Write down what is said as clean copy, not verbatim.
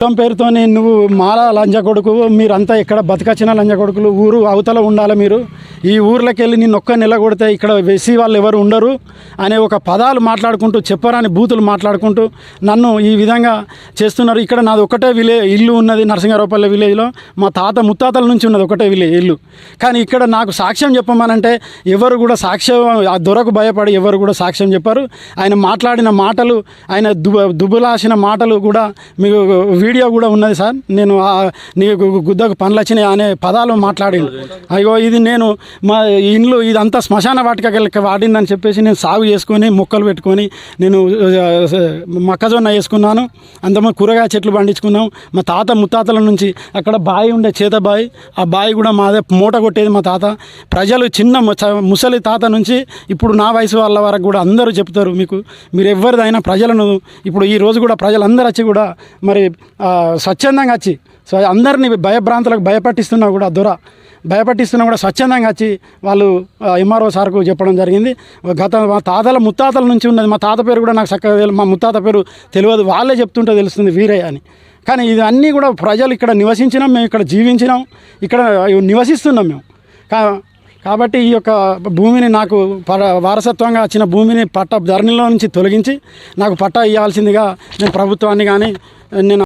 పేరుతోని నువ్వు మాల లంజ కొడుకు, మీరంతా ఎక్కడ బతకచ్చిన లంజ కొడుకులు, ఊరు అవతల ఉండాలి, మీరు ఈ ఊర్లోకి వెళ్ళి నిన్ను ఒక్క నెల కొడితే ఇక్కడ వెసి వాళ్ళు ఎవరు ఉండరు అనే ఒక పదాలు మాట్లాడుకుంటూ, చెప్పరాని బూతులు మాట్లాడుకుంటూ నన్ను ఈ విధంగా చేస్తున్నారు. ఇక్కడ నాది ఒకటే ఇల్లు ఉన్నది, నరసింగారావుపల్లి విలేజ్లో మా తాత ముత్తాతల నుంచి ఉన్నది ఒకటే ఇల్లు. కానీ ఇక్కడ నాకు సాక్ష్యం చెప్పమనంటే ఎవరు కూడా సాక్ష్యం, ఆ దొరకు భయపడి ఎవరు కూడా సాక్ష్యం చెప్పారు. ఆయన మాట్లాడిన మాటలు, ఆయన దుబ్బులాసిన మాటలు కూడా మీకు వీడియో కూడా ఉన్నది సార్. నేను నీకు గుద్దకు పనులు వచ్చినాయి అనే పదాలు మాట్లాడిండు. అయ్యో ఇది నేను మా ఇండ్లు ఇదంతా శ్మశాన వాటిక వాడిందని చెప్పేసి నేను సాగు చేసుకొని మొక్కలు పెట్టుకొని నేను మొక్కజొన్న వేసుకున్నాను. అంతమంది కూరగాయ చెట్లు పండించుకున్నాం. మా తాత ముత్తాతల నుంచి అక్కడ బావి ఉండే చేత బావి, ఆ బావి కూడా మాదే మూట కొట్టేది మా తాత. ప్రజలు చిన్న ముసలి తాత నుంచి ఇప్పుడు నా వయసు వాళ్ళ వరకు కూడా అందరూ చెప్తారు, మీరు ఎవరిదైనా ప్రజలను ఇప్పుడు ఈ రోజు కూడా ప్రజలందరూ వచ్చి కూడా మరి స్వచ్ఛందంగా వచ్చి అందరినీ భయభ్రాంతులకు భయపట్టిస్తున్నా కూడా భయపట్టిస్తున్నా కూడా స్వచ్ఛందంగా వచ్చి వాళ్ళు ఎంఆర్ఓ సార్కు చెప్పడం జరిగింది. మా తాతల ముత్తాతల నుంచి ఉన్నది. మా తాత పేరు కూడా నాకు చక్కగా మా ముత్తాత పేరు తెలియదు, వాళ్ళే చెప్తుంటే తెలుస్తుంది వీరయ్య అని. కానీ ఇది అన్నీ కూడా ప్రజలు ఇక్కడ నివసించినాం, మేము ఇక్కడ జీవించినాం, ఇక్కడ నివసిస్తున్నాం మేము. కాబట్టి ఈ యొక్క భూమిని నాకు వారసత్వంగా వచ్చిన భూమిని ధరణిలో నుంచి తొలగించి నాకు పట్టా ఇవ్వాల్సిందిగా నేను ప్రభుత్వాన్ని కానీ నేను